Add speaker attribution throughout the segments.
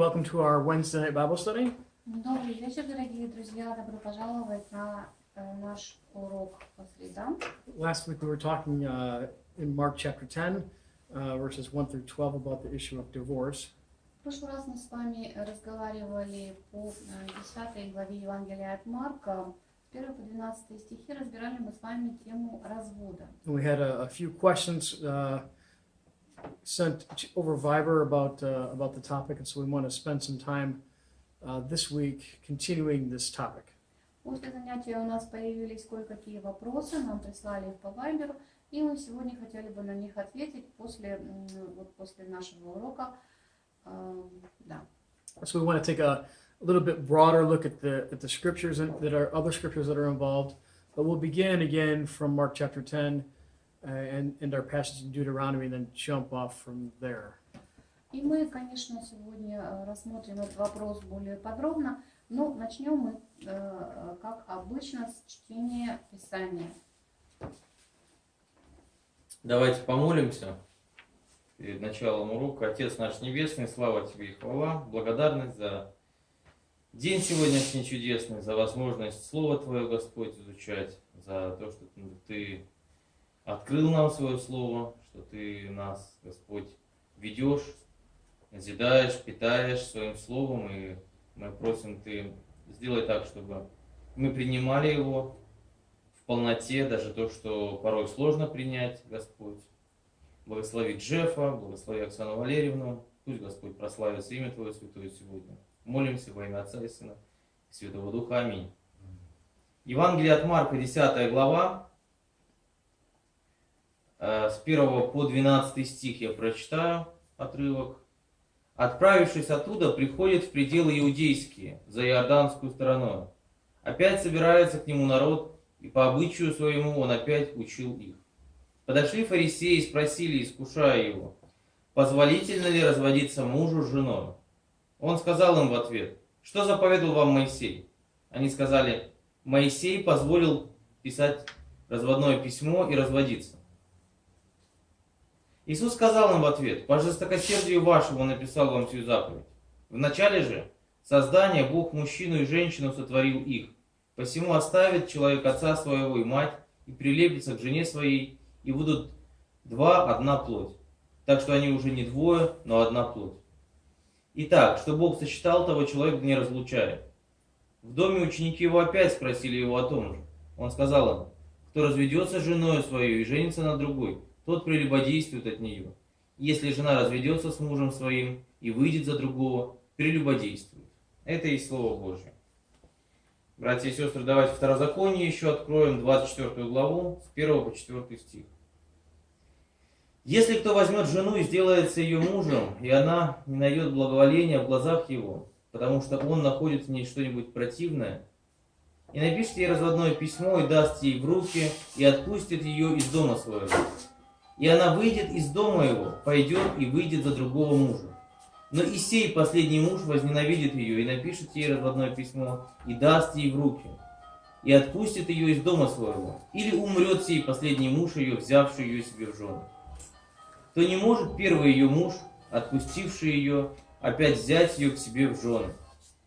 Speaker 1: welcome to our Wednesday night Bible study.
Speaker 2: Добрый вечер, дорогие друзья. Добро пожаловать на наш урок по средам.
Speaker 1: Last week we were talking in Mark chapter 10, verses 1 through 12 about the issue of divorce.
Speaker 2: В прошлый раз мы с вами разговаривали по 10 главе Евангелия от Марка. С 1 по 12 стихи разбирали мы с вами тему развода.
Speaker 1: And we had a few questions sent over Viber about the topic, and so we want to spend some time this week continuing this topic.
Speaker 2: После занятия у нас появились кое-какие вопросы, нам прислали их по Viber, и мы сегодня хотели бы на них ответить после нашего урока. Да.
Speaker 1: So we want to take a little bit broader look at the scriptures that are other scriptures that are involved, but we'll begin again from Mark chapter 10 and our passage in Deuteronomy, and then jump off from there.
Speaker 2: И мы, конечно, сегодня рассмотрим этот вопрос более подробно, но начнем мы, как обычно, с чтения Писания.
Speaker 3: Давайте помолимся перед началом урока. Отец наш Небесный, слава Тебе и хвала, благодарность за день сегодняшний чудесный, за возможность Слово Твое, Господь, изучать, за то, что Ты открыл нам Свое Слово, что Ты нас, Господь, ведешь, назидаешь, питаешь Своим Словом, и мы просим Ты, сделай так, чтобы мы принимали его в полноте, даже то, что порой сложно принять, Господь. Благослови Джеффа, благослови Оксану Валерьевну, пусть Господь прославится имя Твое святое сегодня. Молимся во имя Отца и Сына и Святого Духа. Аминь. Евангелие от Марка, 10 глава, с 1 по 12 стих я прочитаю отрывок. «Отправившись оттуда, приходит в пределы иудейские, за иорданскую сторону. Опять собирается к нему народ, и по обычаю своему он опять учил их. Подошли фарисеи и спросили, искушая его, позволительно ли разводиться мужу с женой. Он сказал им в ответ, что заповедовал вам Моисей? Они сказали, Моисей позволил писать разводное письмо и разводиться. Иисус сказал им в ответ, по жестокосердию вашему написал вам сию заповедь. Вначале же создания Бог мужчину и женщину сотворил их. Посему оставит человек отца своего и мать, и прилепится к жене своей, и будут два одна плоть. Так что они уже не двое, но одна плоть. Итак, что Бог сочетал, того человек не разлучает. В доме ученики его опять спросили его о том же. Он сказал им, кто разведется с женой своей и женится на другой, тот прелюбодействует от нее. Если жена разведется с мужем своим и выйдет за другого, прелюбодействует. Это и Слово Божье. Братья и сестры, давайте Второзаконие еще откроем, 24 главу, с 1 по 4 стих. «Если кто возьмет жену и сделается ее мужем, и она не найдет благоволения в глазах его, потому что он находит в ней что-нибудь противное, и напишет ей разводное письмо, и даст ей в руки, и отпустит ее из дома своего. И она выйдет из дома его, пойдет и выйдет за другого мужа. Но и сей последний муж возненавидит ее, и напишет ей разводное письмо, и даст ей в руки, и отпустит ее из дома своего. Или умрет сей последний муж ее, взявший ее себе в жены. То не может первый ее муж, отпустивший ее, опять взять ее к себе в жены,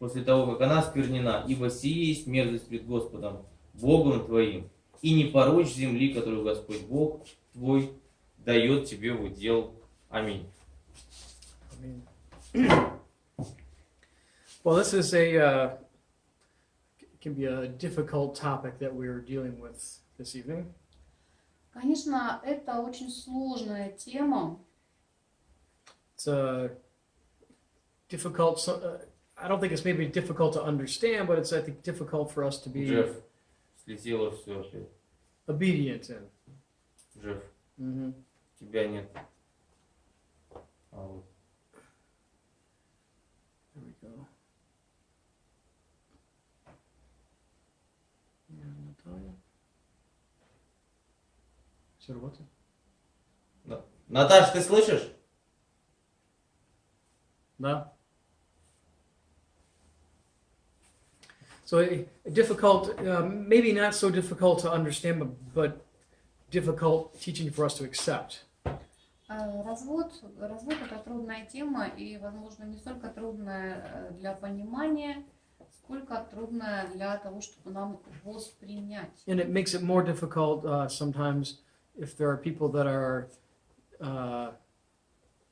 Speaker 3: после того, как она сквернена, ибо сие есть мерзость пред Господом, Богом твоим, и не порочь земли, которую Господь Бог твой дает тебе в удел. Аминь».
Speaker 1: Well, this is can be a difficult topic that we're dealing with this evening.
Speaker 2: Конечно, это очень сложная тема.
Speaker 1: It's difficult. I don't think it's maybe difficult to understand, but it's, I think, difficult for us to be
Speaker 3: Джефф, слетело все опять.
Speaker 1: obedient in.
Speaker 3: Джефф,
Speaker 1: Mm-hmm.
Speaker 3: тебя нет. А вот.
Speaker 1: There we go. Yeah, Natalia. Все работает?
Speaker 3: Наташ, ты слышишь?
Speaker 1: Да. So difficult, maybe not so difficult to understand, but difficult teaching for us to accept.
Speaker 2: Развод это трудная тема и, возможно, не столько трудная для понимания, сколько трудная для того, чтобы нам воспринять.
Speaker 1: And it makes it more difficult sometimes if there are people that are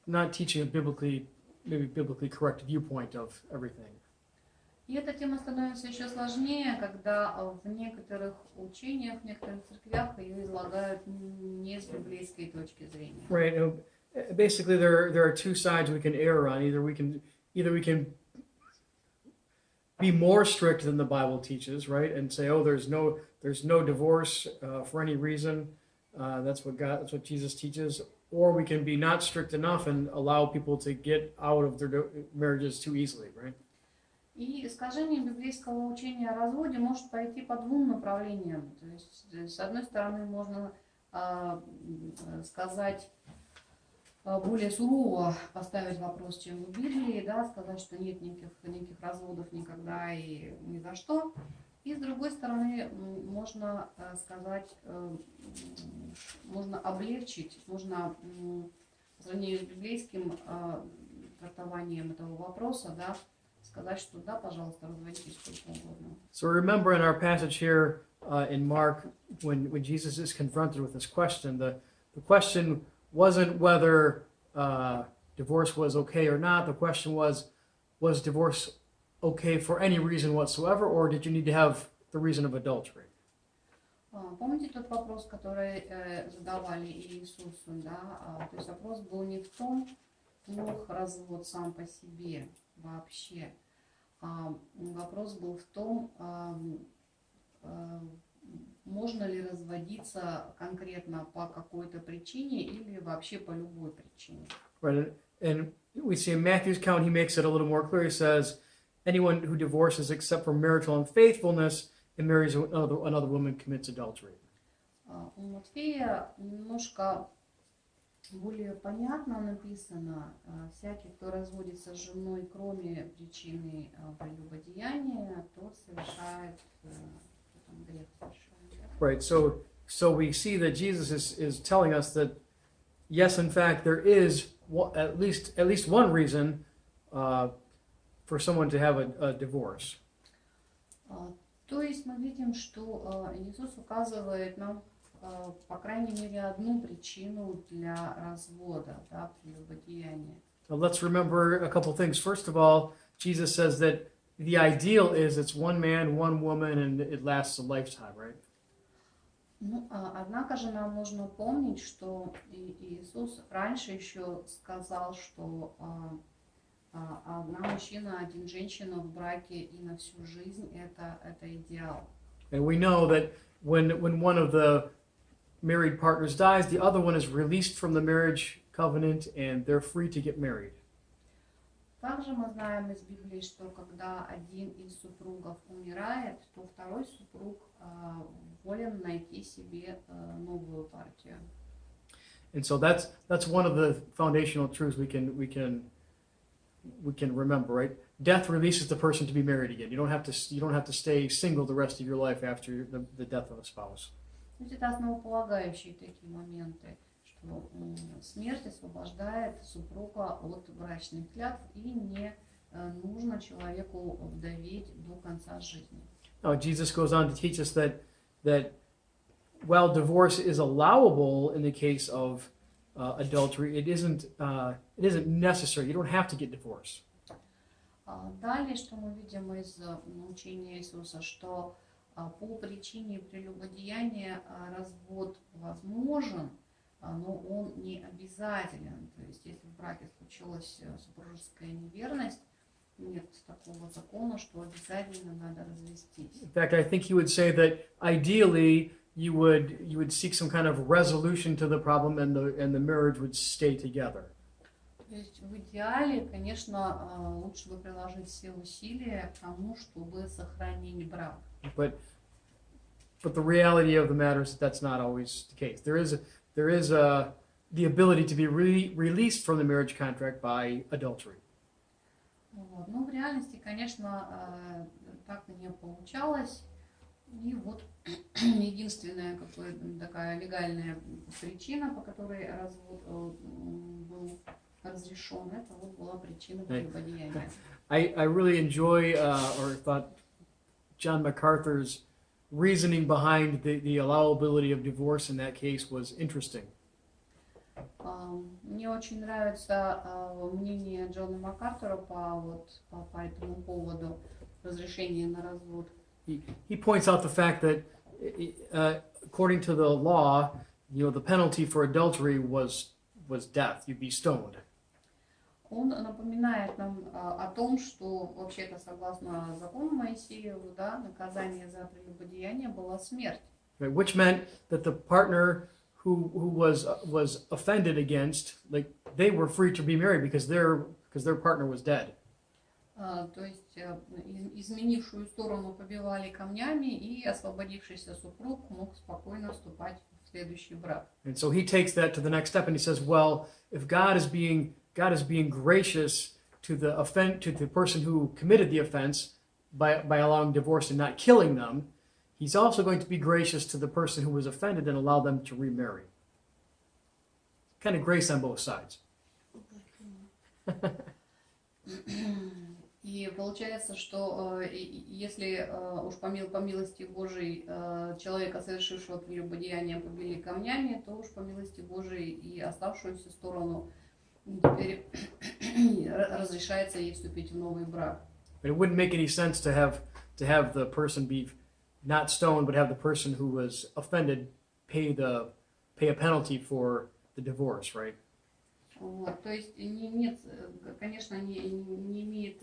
Speaker 1: not teaching a biblically correct viewpoint of everything.
Speaker 2: И эта тема становится еще сложнее, когда в некоторых учениях, в некоторых церквях ее излагают не с библейской точки зрения.
Speaker 1: Right. Basically, there are two sides we can err on. Either we can be more strict than the Bible teaches, right, and say, oh, there's no divorce for any reason. That's what Jesus teaches. Or we can be not strict enough and allow people to get out of their marriages too easily, right?
Speaker 2: И искажение библейского учения о разводе может пойти по двум направлениям. То есть, с одной стороны, можно сказать, более сурово поставить вопрос, чем в Библии, да, сказать, что нет никаких разводов никогда и ни за что. И с другой стороны, можно сказать, можно облегчить, можно по сравнению с библейским трактованием этого вопроса, да, сказать, что да, пожалуйста, разводитесь сколько угодно.
Speaker 1: So remember in our passage here in Mark, when Jesus is confronted with this question, the question wasn't whether divorce was okay or not. The question was divorce okay for any reason whatsoever, or did you need to have the reason of adultery?
Speaker 2: Помните тот вопрос, который задавали Иисусу, да? То есть вопрос был не в том, плох развод сам по себе вообще. Вопрос был в том, можно ли разводиться конкретно по какой-то причине или вообще по любой причине.
Speaker 1: Right, and we see in Matthew's account, he makes it a little more clear. He says, anyone who divorces except for marital unfaithfulness and marries another woman commits adultery.
Speaker 2: У Матфея немножко более понятно написано: всякий, кто разводится с женой, кроме причины прелюбодеяния, тот совершает грех.
Speaker 1: Right, so we see that Jesus is telling us that yes, in fact, there is at least one reason for someone to have a divorce.
Speaker 2: То есть мы видим, что Иисус указывает нам, по крайней мере, одну причину для развода, да, прелюбодеяния.
Speaker 1: Now let's remember a couple things. First of all, Jesus says that the ideal is it's one man, one woman, and it lasts a lifetime, right?
Speaker 2: Ну, однако же нам нужно помнить, что Иисус раньше еще сказал, что одна мужчина, один женщина в браке и на всю жизнь это идеал.
Speaker 1: And we know that when one of the married partners dies, the other one is released from the marriage covenant and they're free to get married.
Speaker 2: Также мы знаем из Библии, что когда один из супругов умирает, то второй супруг волен найти себе новую партию.
Speaker 1: And so that's one of the foundational truths we can remember, right? Death releases the person to be married again. You don't have to stay single the rest of your life after the death of a spouse.
Speaker 2: То есть это основополагающие такие моменты, что смерть освобождает супруга от брачных клятв и не нужно человеку вдоветь до конца жизни.
Speaker 1: Now, Jesus goes on to teach us that while divorce is allowable in the case of adultery, it isn't necessary. You don't have to get divorced.
Speaker 2: Далее, что мы видим из учения Иисуса, что по причине прелюбодеяния развод возможен, но он не обязателен. То есть, если в браке случилась супружеская неверность, нет такого закона, что обязательно надо развестись.
Speaker 1: In fact, I think he would say that ideally you would seek some kind of resolution to the problem, and the marriage would stay together.
Speaker 2: То есть в идеале, конечно, лучше бы приложить все усилия к тому, чтобы сохранить брак.
Speaker 1: But the reality of the matter is that that's not always the case. There is the ability to be released from the marriage contract by adultery.
Speaker 2: Вот. Но в реальности, конечно, так не получалось. И вот единственная такая легальная причина, по которой развод был разрешен, это вот была причина прелюбодеяния.
Speaker 1: I really enjoy or thought John MacArthur's reasoning behind the allowability of divorce in that case was interesting.
Speaker 2: Мне очень нравится мнение Джона МакАртура по этому поводу разрешения на развод.
Speaker 1: He points out the fact that according to the law, the penalty for adultery was death. You'd be stoned.
Speaker 2: Он напоминает нам о том, что вообще-то согласно закону Моисееву, да, наказание за прелюбодеяние была смерть.
Speaker 1: Right, which meant that the partner who was offended against, like they were free to be married because their partner was dead.
Speaker 2: То есть изменившую сторону побивали камнями, и освободившийся супруг мог спокойно вступать в следующий брак.
Speaker 1: And so he takes that to the next step and he says, well, if God is being gracious to the person who committed the offense by allowing divorce and not killing them, he's also going to be gracious to the person who was offended and allow them to remarry. Kind of grace on both sides.
Speaker 2: И получается, что если уж по милости Божией человека, совершившего прелюбодеяние, побили камнями, то уж по милости Божией и оставшуюся сторону теперь разрешается ей вступить в новый брак.
Speaker 1: But it wouldn't make any sense to have the person be not stoned, but have the person who was offended pay a penalty for the divorce, right?
Speaker 2: Вот, то есть нет, конечно, не имеет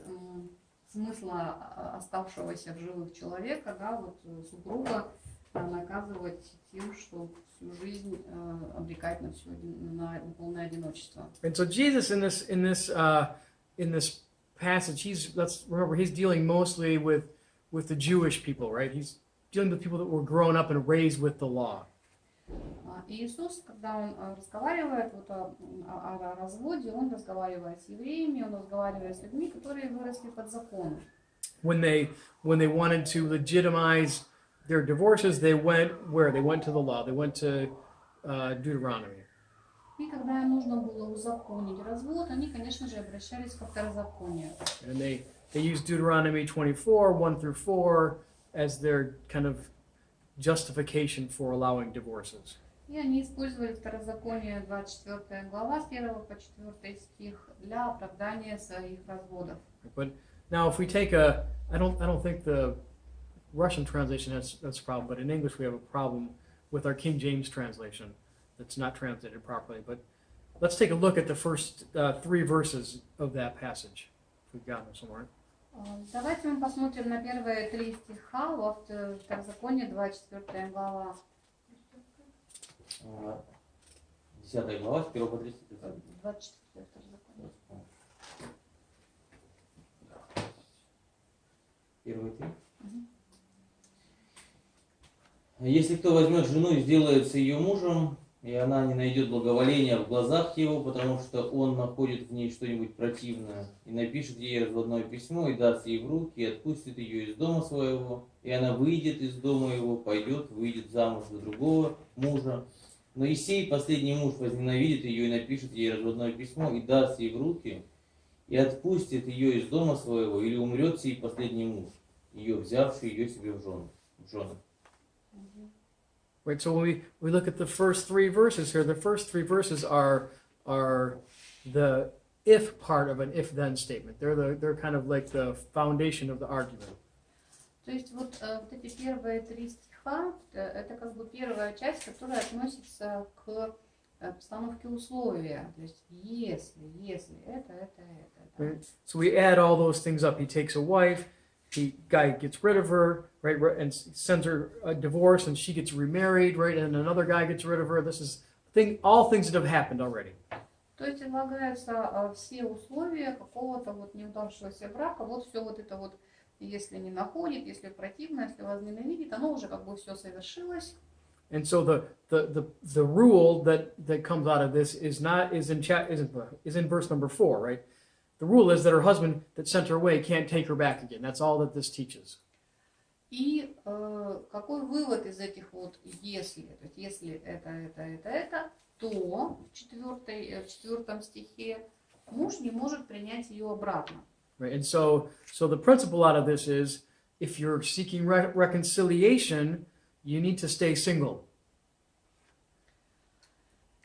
Speaker 2: смысла оставшегося в живых человека, да, вот супруга наказывать тем, что всю жизнь обрекать на полное одиночество.
Speaker 1: And so Jesus in this passage, let's remember, he's dealing mostly with the Jewish people, right? He's dealing with people that were grown up and raised with the law.
Speaker 2: Иисус, когда он разговаривает вот о разводе, он разговаривает с евреями, он разговаривает с людьми, которые выросли под законом.
Speaker 1: When they wanted to legitimize their divorces, they went where? They went to the law. They went to Deuteronomy.
Speaker 2: И когда им нужно было узаконить развод, они, конечно же, обращались ко второзаконию.
Speaker 1: And they used Deuteronomy 24, 1-4 as their kind of justification for allowing divorces.
Speaker 2: И они использовали второзаконие 24 глава с 1 по 4 стих для оправдания своих разводов.
Speaker 1: But now if we take I don't think the Russian translation that's a problem, but in English we have a problem with our King James translation that's not translated properly. But let's take a look at the first 3 verses of that passage. If we've got them somewhere.
Speaker 2: Давайте мы посмотрим на первые 3 стиха во второзаконии 24 глава.
Speaker 3: 10 глава, с 1 по 3.
Speaker 2: 24 второзаконие.
Speaker 3: Первые 3. Если кто возьмет жену и сделается ее мужем, и она не найдет благоволения в глазах его, потому что он находит в ней что-нибудь противное, и напишет ей разводное письмо, и даст ей в руки, и отпустит ее из дома своего, и она выйдет из дома его, выйдет замуж за другого мужа. Но и сей последний муж возненавидит ее и напишет ей разводное письмо, и даст ей в руки, и отпустит ее из дома своего, или умрет сей последний муж, ее взявший ее себе в жены.
Speaker 1: Right, so when we look at the first 3 verses here, the first 3 verses are the if part of an if-then statement. They're kind of like the foundation of the argument.
Speaker 2: То есть вот эти первые 3 стиха, это как бы первая часть, которая относится к постановке условия. То есть если это.
Speaker 1: Right? So we add all those things up. He takes a wife, guy gets rid of her, right, and sends her a divorce, and she gets remarried, right, and another guy gets rid of her. This is all things that have happened already.
Speaker 2: То есть излагаются все условия какого-то вот неудавшегося брака. Вот все вот это вот, если не находит, если противно, если возненавидит, оно уже как бы все совершилось.
Speaker 1: And so the rule that comes out of this is in verse number 4, right? The rule is that her husband that sent her away can't take her back again. That's all that this teaches.
Speaker 2: И какой вывод из этих вот если? То есть если это, то в 4 стихе муж не может принять ее обратно.
Speaker 1: Right? And so the principle out of this is, if you're seeking reconciliation, you need to stay single.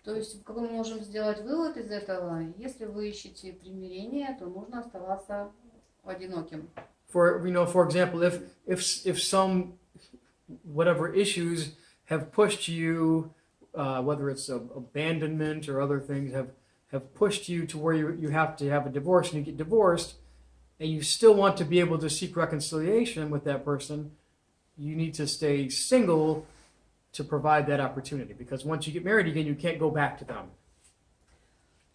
Speaker 2: То есть, какой мы можем сделать вывод из этого? Если вы ищете примирение, то нужно оставаться одиноким.
Speaker 1: For example, if some whatever issues have pushed you, whether it's abandonment or other things, have pushed you to where you have to have a divorce and you get divorced, and you still want to be able to seek reconciliation with that person, you need to stay single to provide that opportunity. Because once you get married again, you can't go back to them.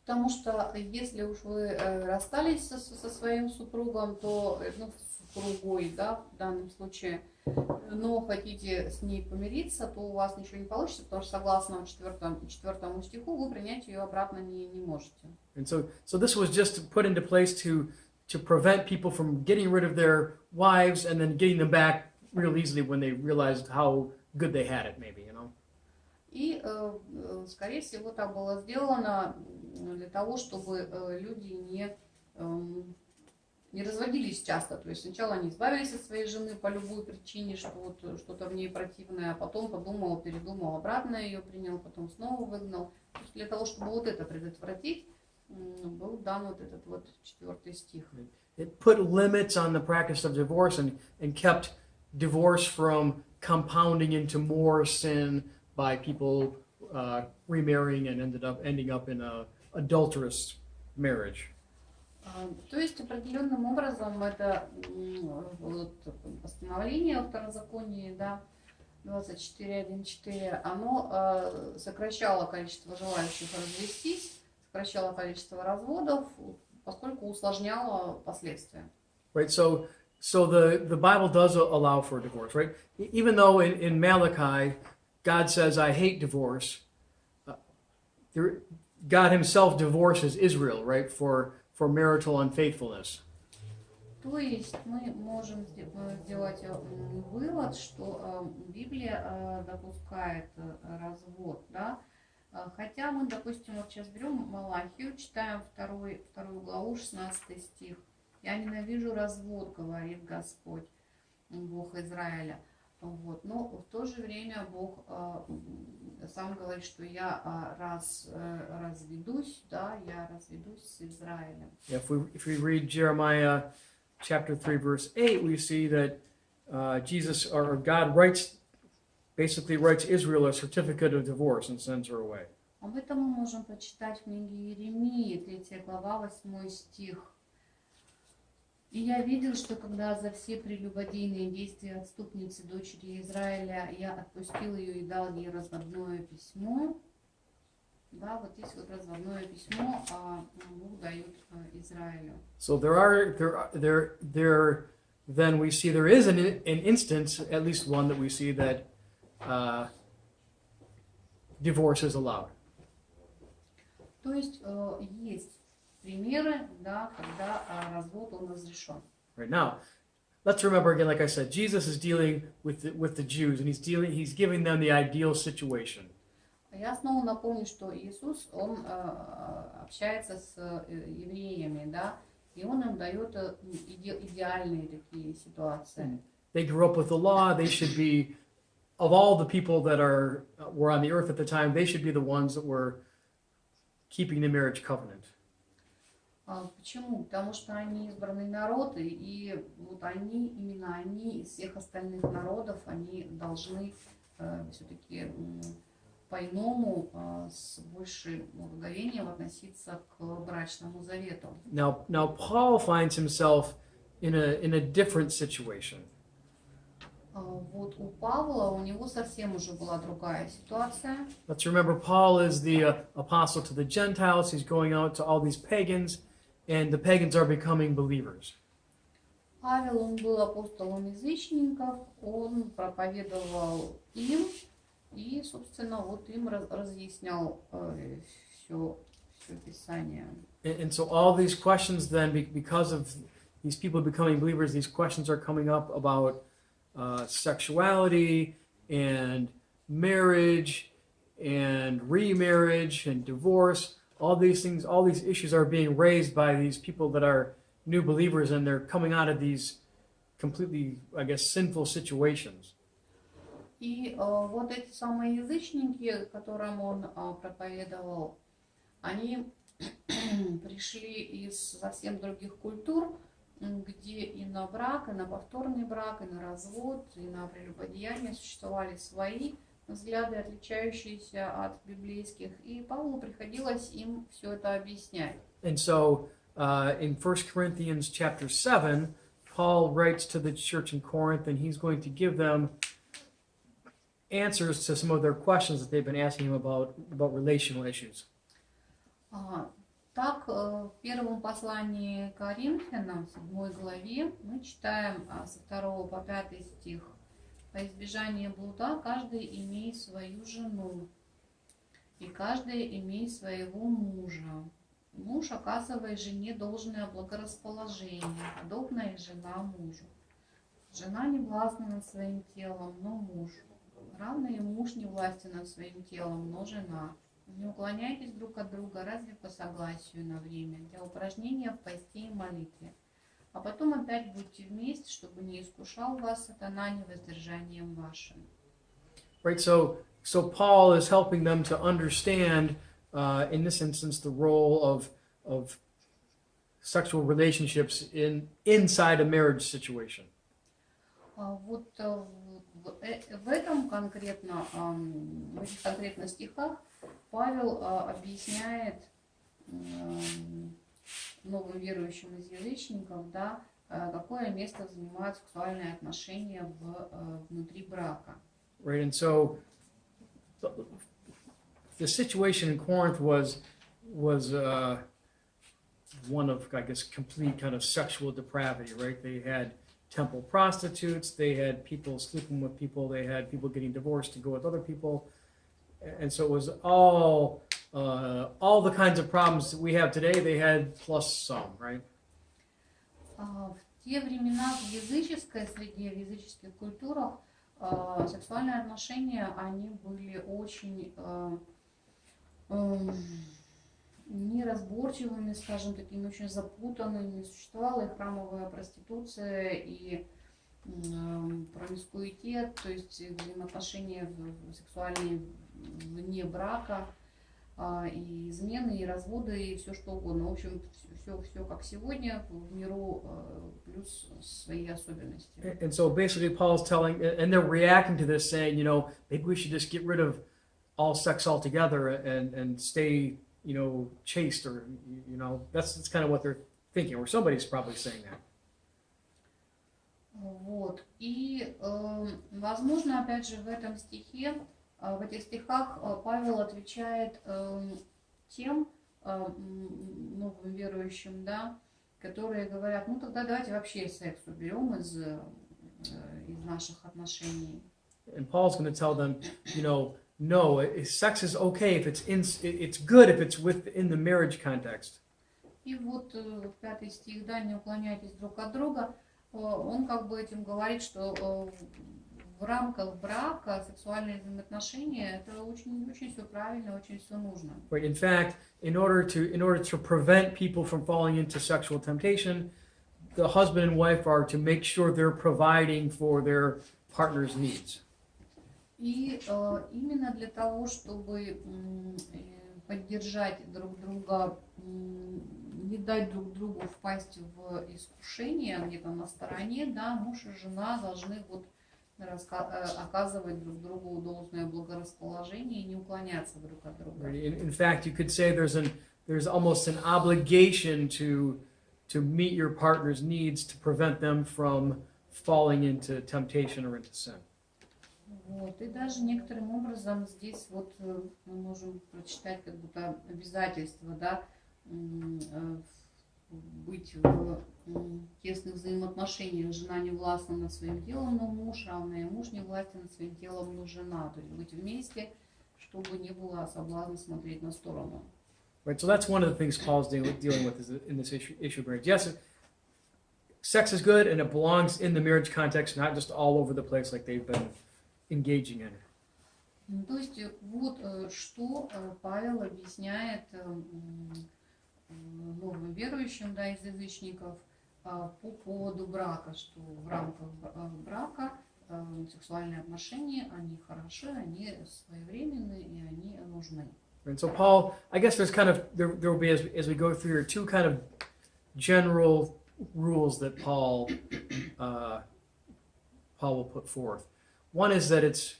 Speaker 2: Потому что если уж вы расстались со своим супругом, то, супругой, да, в данном случае, но хотите с ней помириться, то у вас ничего не получится, потому что согласно 4 стиху вы принять ее обратно не можете.
Speaker 1: And so this was just put into place to prevent people from getting rid of their wives and then getting them back real easily when they realized how good they had it, maybe,
Speaker 2: И, скорее всего, так было сделано для того, чтобы люди не разводились часто. То есть сначала они избавились от своей жены по любой причине, что вот что-то в ней противное, а потом передумал, обратно ее принял, потом снова выгнал. То есть для того, чтобы вот это предотвратить, был дан вот этот вот 4 стих.
Speaker 1: It put limits on the practice of divorce and kept divorce from compounding into more sin by people remarrying and ending up in a adulterous marriage.
Speaker 2: То есть определенным образом это вот, постановление о второзаконии, да, 24.1.4, оно сокращало количество желающих развестись, сокращало количество разводов, поскольку усложняло последствия.
Speaker 1: Right, so the Bible does allow for divorce, right? Even though in Malachi, God says, I hate divorce, God himself divorces Israel, right, for marital unfaithfulness.
Speaker 2: То есть мы можем сделать вывод, что Библия допускает развод, да? Хотя мы, допустим, вот сейчас берем Малахию, читаем 2 главу, 16 стих. «Я ненавижу развод, говорит Господь, Бог Израиля». Вот. Но в то же время Бог сам говорит, что я разведусь, да, я разведусь с Израилем.
Speaker 1: If we read Jeremiah chapter 3 verse 8, we see that Jesus or God basically writes Israel a certificate of divorce and sends her away.
Speaker 2: Об этом мы можем прочитать в книге Иеремии, 3 глава, 8 стих. «И я видел, что когда за все прелюбодейные действия отступницы дочери Израиля я отпустил ее и дал ей разводное письмо». Да, вот здесь вот разводное письмо Бог дает Израилю.
Speaker 1: So then we see there is an instance, at least one that we see that divorce is allowed.
Speaker 2: То есть есть примеры, да, когда развод он разрешен.
Speaker 1: Right now, let's remember again, like I said, Jesus is dealing with the Jews, and he's giving them the ideal situation.
Speaker 2: Я снова напомню, что Иисус, он общается с евреями, да, и он им дает идеальные такие ситуации.
Speaker 1: They grew up with the law. They should be, of all the people that were on the earth at the time, they should be the ones that were keeping the marriage covenant.
Speaker 2: Почему? Потому что они избранный народ, и вот именно они из всех остальных народов, они должны все-таки по-иному, с большим благоговением относиться к брачному завету.
Speaker 1: Now Paul finds himself in a different situation.
Speaker 2: Вот у Павла, у него совсем уже была другая ситуация.
Speaker 1: Let's remember, Paul is the apostle to the Gentiles. He's going out to all these pagans, and the pagans are becoming believers.
Speaker 2: Павел, он был апостолом язычников, он проповедовал им, и, собственно, вот им разъяснял все Писание.
Speaker 1: And so all these questions then, because of these people becoming believers, these questions are coming up about sexuality and marriage and remarriage and divorce. All these things, all these issues are being raised by these people that are new believers, and they're coming out of these completely, I guess, sinful situations.
Speaker 2: И вот эти самые язычники, которым он проповедовал, они пришли из совсем других культур, где и на брак, и на повторный брак, и на развод, и на прелюбодеяние существовали свои взгляды, отличающиеся от библейских, и Павлу приходилось им все это объяснять.
Speaker 1: And so in 1 Corinthians chapter 7, Paul writes to the church in Corinth, and he's going to give them answers to some of their questions that they've been asking him about relational issues.
Speaker 2: Так, в первом послании Коринфянам, в 7 главе, мы читаем со 2 по 5 стих. «По избежанию блуда каждый имей свою жену, и каждый имей своего мужа. Муж оказывай жене должное благорасположение, подобное жена мужу. Жена не властна над своим телом, но муж. Равно и муж не властен над своим телом, но жена. Не уклоняйтесь друг от друга, разве по согласию на время, для упражнения в посте и молитве. А потом опять будьте вместе, чтобы не искушал вас сатана невоздержанием вашим».
Speaker 1: Right, so Paul is helping them to understand, in this instance, the role of sexual relationships inside a marriage situation.
Speaker 2: Вот в этом конкретно, в этих конкретных стихах Павел объясняет новым верующим из язычников, да, какое место занимают сексуальные отношения внутри брака.
Speaker 1: Right, and so the situation in Corinth was one of, I guess, complete kind of sexual depravity. Right, they had temple prostitutes, they had people sleeping with people, they had people getting divorced to go with other people, and so it was all the kinds of problems that we have today. They had plus some, right?
Speaker 2: В те времена в языческой среде, в языческих культурах сексуальные отношения, они были очень неразборчивыми, скажем, такими очень запутанными. Существовала и храмовая проституция, и промискуитет, то есть взаимоотношения сексуальные вне брака, и измены, и разводы, и все что угодно. В общем, все как сегодня в миру, плюс свои особенности.
Speaker 1: And so basically Paul's telling, and they're reacting to this, saying, you know, maybe we should just get rid of all sex altogether and stay, you know, chaste, or, you know, that's kind of what they're thinking, or somebody's probably saying that.
Speaker 2: Вот. И, возможно, опять же, в этом стихе, в этих стихах Павел отвечает тем новым верующим, да, которые говорят, ну тогда давайте вообще секс уберем из наших отношений.
Speaker 1: And Paul's going to tell them, you know, no, sex is okay if it's good if it's within the marriage context.
Speaker 2: И вот 5 стих, да, не уклоняйтесь друг от друга. Он как бы этим говорит, что в рамках брака сексуальные взаимоотношения это очень все правильно, очень все нужно.
Speaker 1: Right. In fact, in order to prevent people from falling into sexual temptation, the husband and wife are to make sure they're providing for their partner's needs.
Speaker 2: И именно для того, чтобы поддержать друг друга, не дать друг другу впасть в искушение где-то на стороне, да, муж и жена должны вот оказывать друг другу должное благорасположение и не уклоняться друг от друга.
Speaker 1: In fact, you could say there's almost an obligation to meet your partner's needs to prevent them from falling into temptation or into sin.
Speaker 2: Вот. И даже некоторым образом здесь вот мы можем прочитать как будто обязательство, да, быть в тесных взаимоотношениях. Жена не властна над своим телом, но муж, равно и муж не властен над своим телом, но жена. То есть быть вместе, чтобы не было соблазна смотреть на сторону.
Speaker 1: Right, so that's one of the things Paul's dealing with in this issue of marriage. Yes, sex is good and it belongs in the marriage context, not just all over the place like they've been engaging in.
Speaker 2: То есть вот что Павел объясняет новым верующим, да, из язычников по поводу брака, что в рамках брака сексуальные отношения, они хороши, они своевременны и они нужны.
Speaker 1: And so Paul, I guess there's kind of, there will be, as we go through here, two kind of general rules that Paul will put forth. One is that it's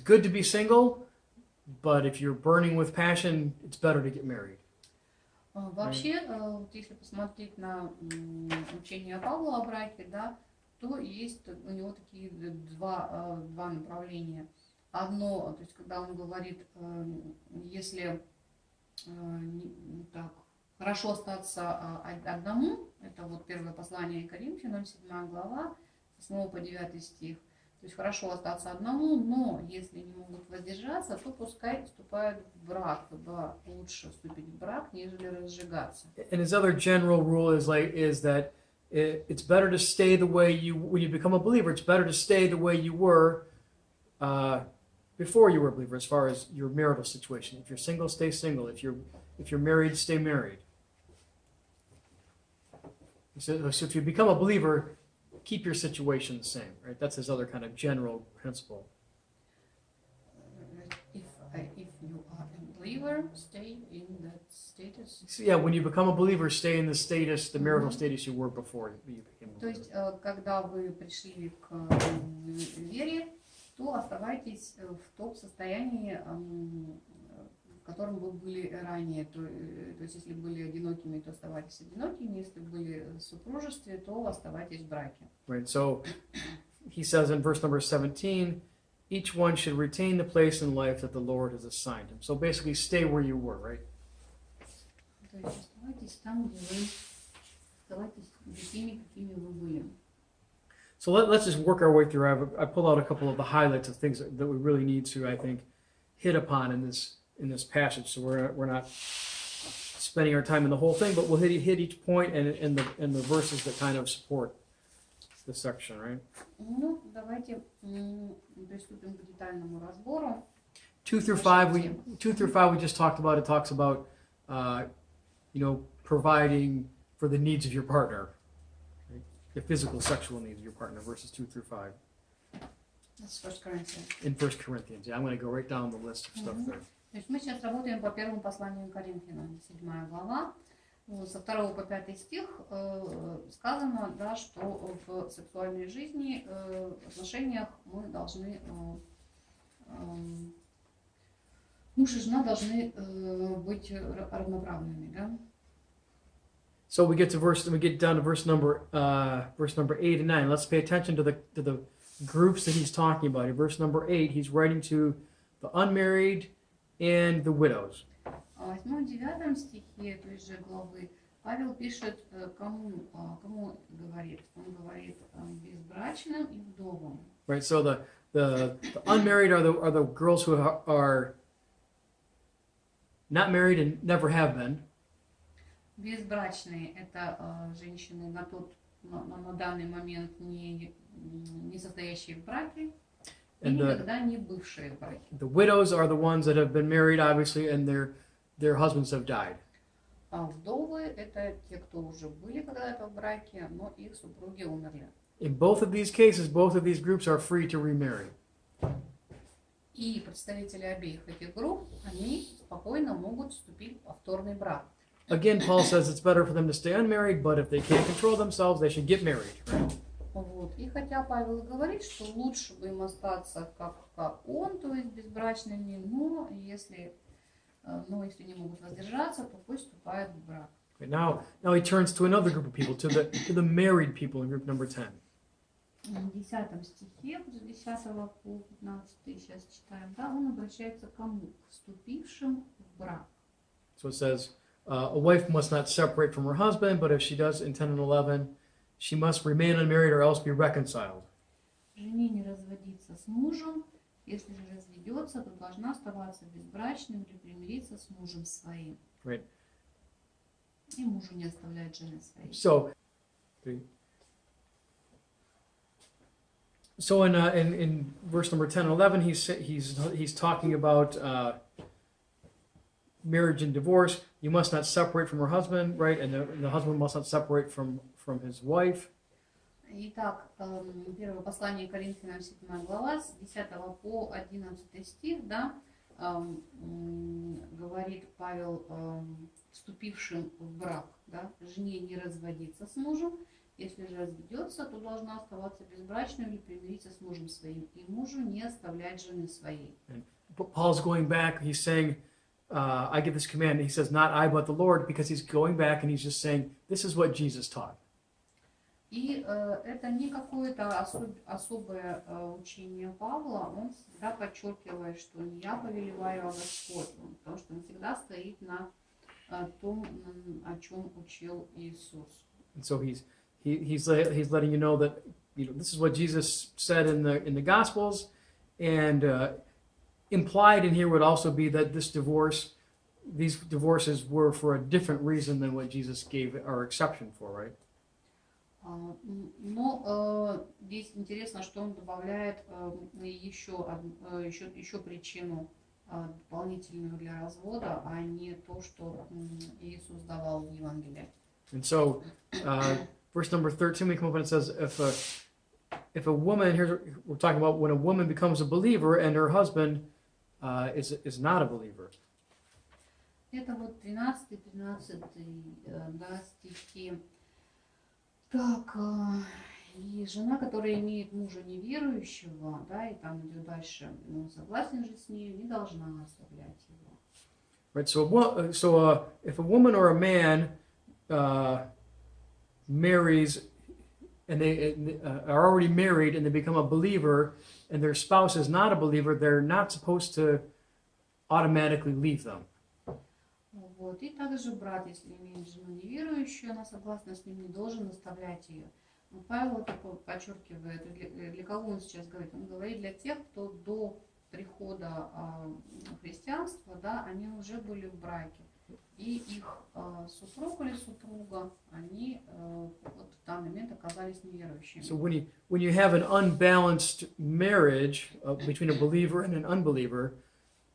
Speaker 1: good to be single, but if you're burning with passion, it's better to get married.
Speaker 2: Вообще, если посмотреть на учение Павла о браке, да, то есть у него такие два направления. Одно, то есть когда он говорит, если так, хорошо остаться одному, это вот первое послание Коринфянам, 7 глава, с 8 по 9 стих. То есть хорошо остаться одному, но если не могут воздержаться, то пускай вступают в брак, ибо лучше вступить в брак, нежели разжигаться.
Speaker 1: And his other general rule is that it's better to stay the way when you become a believer, it's better to stay the way you were before you were a believer, as far as your marital situation. If you're single, stay single. If you're married, stay married. So if you become a believer, keep your situation the same, right? That's his other kind of general principle.
Speaker 2: If you are a believer, stay in that status.
Speaker 1: So yeah, when you become a believer, stay in the status, the marital status you were before you became a
Speaker 2: То
Speaker 1: believer.
Speaker 2: есть, когда вы пришли к вере, то оставайтесь в том состоянии, в котором вы были ранее. То есть, если были одинокими, то оставайтесь одинокими. Если были в супружестве, то оставайтесь в браке.
Speaker 1: Right. So he says in verse number 17, each one should retain the place in life that the Lord has assigned him. So basically, stay where you were, right?
Speaker 2: То есть, оставайтесь там, где вы, оставайтесь такими, какими вы были.
Speaker 1: So let's just work our way through. I pull out a couple of the highlights of things that we really need to, I think, hit upon in this passage. So we're not spending our time in the whole thing, but we'll hit each point and the verses that kind of support this section, right?
Speaker 2: Ну, давайте приступим к детальному разбору.
Speaker 1: 2 through 5 we just talked about. It talks about providing for the needs of your partner, right? The physical, sexual needs of your partner, verses 2 through 5.
Speaker 2: That's 1 Corinthians.
Speaker 1: In 1 Corinthians, yeah, I'm going to go right down the list of stuff there.
Speaker 2: То есть мы сейчас работаем по первому посланию Коринфянам, 7 глава. Со 2 по 5 стих сказано, да, что в сексуальной жизни, в отношениях мы должны, муж и жена должны быть равноправными, да?
Speaker 1: So we get down to verse number 8 and 9. Let's pay attention to the groups that he's talking about. In verse number 8, he's writing to the unmarried and the widows.
Speaker 2: В 8-9 стихе той же главы Павел пишет, кому говорит. Он говорит безбрачным и вдовам.
Speaker 1: Right. So the unmarried are the girls who are not married and never have been.
Speaker 2: Безбрачные это женщины на данный момент не состоящие в браке и никогда не бывшие в браке.
Speaker 1: The widows are the ones that have been married, obviously, and their husbands have died.
Speaker 2: А вдовы это те, кто уже были когда-то в браке, но их супруги умерли.
Speaker 1: In both of these cases, both of these groups are free to remarry.
Speaker 2: И представители обеих этих групп, они спокойно могут вступить в повторный брак.
Speaker 1: Again, Paul says it's better for them to stay unmarried, but if they can't control themselves, they should get married. Right?
Speaker 2: Вот. И хотя Павел говорит, что лучше бы им остаться как он, то есть безбрачными, но если не могут воздержаться, то пусть вступают в брак.
Speaker 1: Okay, now he turns to another group of people, to the married people in group number 10.
Speaker 2: В 10 стихе, с 10 по 15, сейчас читаем, да, он обращается к кому? К вступившим в брак.
Speaker 1: So it says, a wife must not separate from her husband, but if she does in 10 and 11, she must remain unmarried or else be reconciled.
Speaker 2: Жене не разводиться с мужем, если же разведется, то должна оставаться безбрачным или примириться с мужем своим.
Speaker 1: Right.
Speaker 2: И мужу не оставляет жены своей.
Speaker 1: So So in verse number 10 and 11, he's talking about marriage and divorce. You must not separate from her husband, right? And the husband must not separate from his wife.
Speaker 2: Итак, первое послание Коринфянам, 7 глава, с 10 по 11 стих, да, говорит Павел, вступившим в брак, да, жене не разводиться с мужем, если же разведется, то должна оставаться безбрачной или примириться с мужем своим, и мужу не оставлять жены своей.
Speaker 1: But Paul's going back, he's saying, I give this command, he says, not I, but the Lord, because he's going back and he's just saying, this is what Jesus taught.
Speaker 2: И это не какое-то особое учение Павла, он всегда подчеркивает, что не я повелеваю, а Господь, потому что он всегда стоит на том, о чем учил Иисус.
Speaker 1: And so he's letting you know that this is what Jesus said in the Gospels, and implied in here would also be that these divorces were for a different reason than what Jesus gave our exception for, right?
Speaker 2: Но здесь интересно, что он добавляет еще причину дополнительную для развода, а не то, что Иисус давал в Евангелии.
Speaker 1: And so, verse number 13, we come up and it says, if a woman, here we're talking about when a woman becomes a believer and her husband is not a believer.
Speaker 2: Это вот 13 да, стихи. Так, и жена, которая имеет мужа неверующего, да, и там идет дальше, согласен же с ней, не должна оставлять его.
Speaker 1: Right. So if a woman or a man marries and they are already married and they become a believer and their spouse is not a believer, they're not supposed to automatically leave them.
Speaker 2: Вот. И также брат, если имеет жену неверующую, она согласна с ним, не должен оставлять ее. Но Павел это подчеркивает, для кого он сейчас говорит? Он говорит для тех, кто до прихода христианства, да, они уже были в браке. И их супруг или супруга, они вот в данный момент оказались неверующими.
Speaker 1: So when you have an unbalanced marriage between a believer and an unbeliever,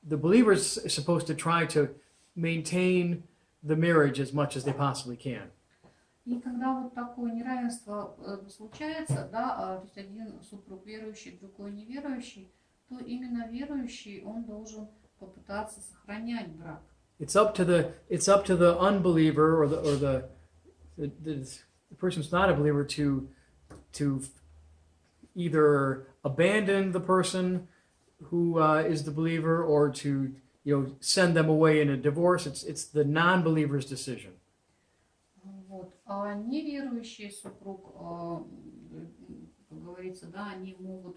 Speaker 1: the believer is supposed to try to maintain the marriage as much as they possibly can.
Speaker 2: И когда вот такое неравенство случается, да, то есть один супруг верующий, другой неверующий, то именно верующий, он должен попытаться сохранять брак.
Speaker 1: It's up to the unbeliever or the person who's not a believer to either abandon the person who is the believer or to send them away in a divorce. It's the non-believer's decision.
Speaker 2: Вот. А неверующий супруг, как говорится, да, они могут,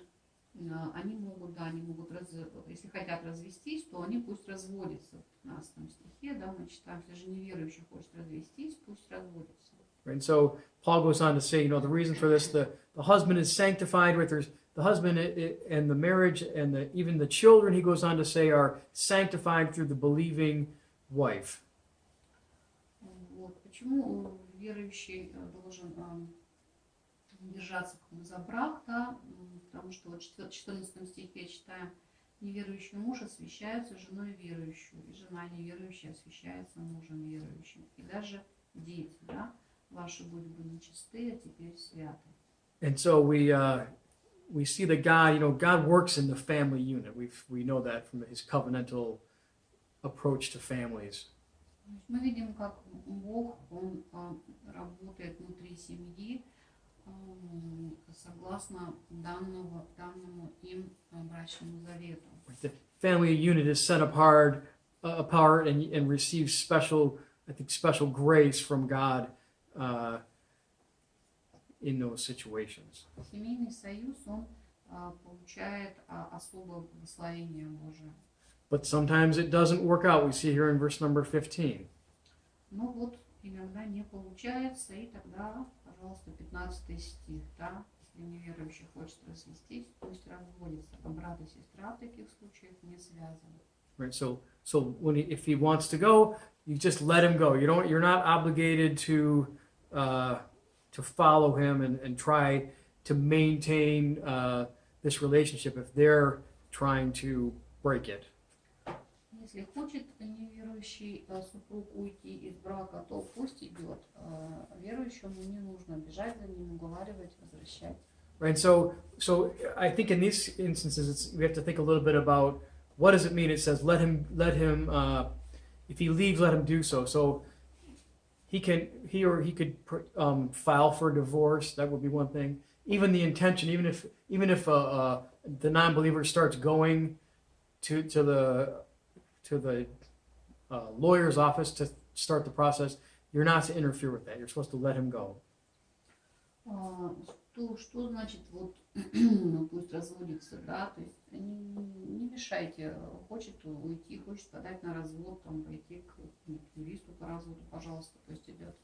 Speaker 2: если хотят развестись, то они пусть разводятся. В 15 стихе, да, мы читаем, если же неверующий хочет развестись, пусть разводятся.
Speaker 1: And so Paul goes on to say, the reason for this, the husband is sanctified, right? There's the husband and the marriage and even the children, he goes on to say, are sanctified through the believing wife.
Speaker 2: Вот. Почему верующий должен держаться за брак, да? Потому что вот в 14 стихе читаем, неверующий муж освящается женой верующую, и жена неверующая освящается мужем верующим. И даже дети, да, ваши были бы нечисты, а теперь святы.
Speaker 1: And so we see that God works in the family unit. We know that from his covenantal approach to families.
Speaker 2: Мы видим, как Бог, он работает внутри семьи согласно данному им брачному завету.
Speaker 1: The family unit is set apart and receives special grace from God in those situations.
Speaker 2: Семейный союз, он получает особое благословение Божие.
Speaker 1: But sometimes it doesn't work out. We see here in verse number 15.
Speaker 2: Но вот иногда не получается, и тогда, пожалуйста, 15 стих, да, если неверующий хочет развестись, пусть разводится, а брат и сестра в таких случаях не связаны.
Speaker 1: Right. So if he wants to go, you just let him go. You're not obligated to follow him and try to maintain this relationship if they're trying to break it.
Speaker 2: Если хочет неверующий супруг уйти из брака, то пусть идет. Верующему не нужно бежать за ним, уговаривать, возвращать.
Speaker 1: Right. So I think in these instances, we have to think a little bit about what does it mean. It says, let him. If he leaves, let him do so. So he could file for divorce. That would be one thing. Even the intention, even if the non-believer starts going to the lawyer's office to start the process, you're not to interfere with that. You're supposed to let him go.
Speaker 2: Что значит вот ну, пусть разводится, да, то есть не мешайте, хочет уйти, хочет подать на развод, там пойти к юристу по разводу, пожалуйста, пусть идет.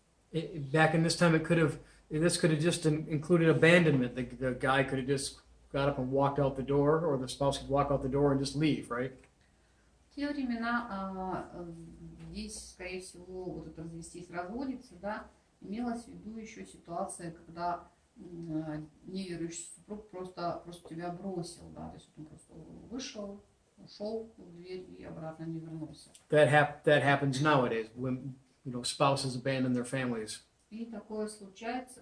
Speaker 1: Back in this time, this could have just included abandonment. The guy could have just got up and walked out the door, or the spouse could walk out the door and just leave, right?
Speaker 2: В те времена здесь, скорее всего, вот это развестись, разводиться, да, имелась в виду еще ситуация, когда неверующий супруг просто тебя бросил, да, то есть он просто вышел, ушел в дверь и обратно не вернулся.
Speaker 1: That happens nowadays when spouses abandon their families.
Speaker 2: И такое случалось